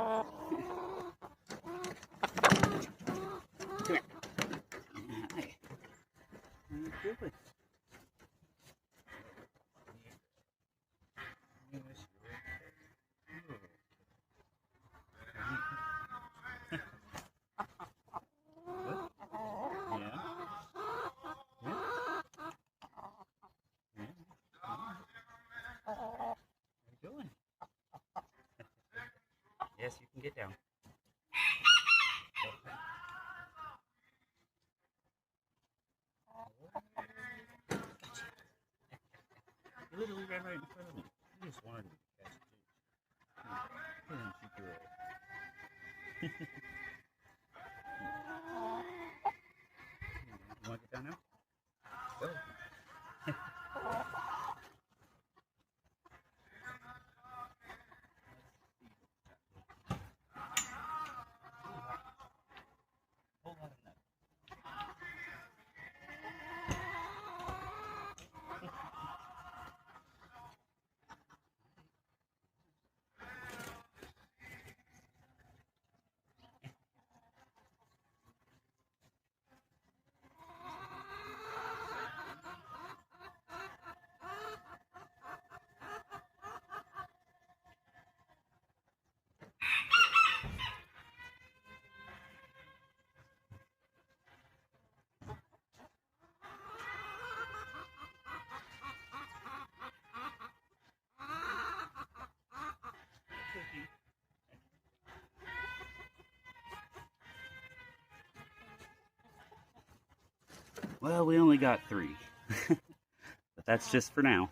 here. Hey. What are you doing? What? Yeah? Yeah? Yeah? What are you doing? Yes, you can get down. You literally ran right in front of me. You just wanted to catch it. Didn't you, girl? You want to get down now? Go. Whole lot of nuts. Well, we only got 3. But that's just for now.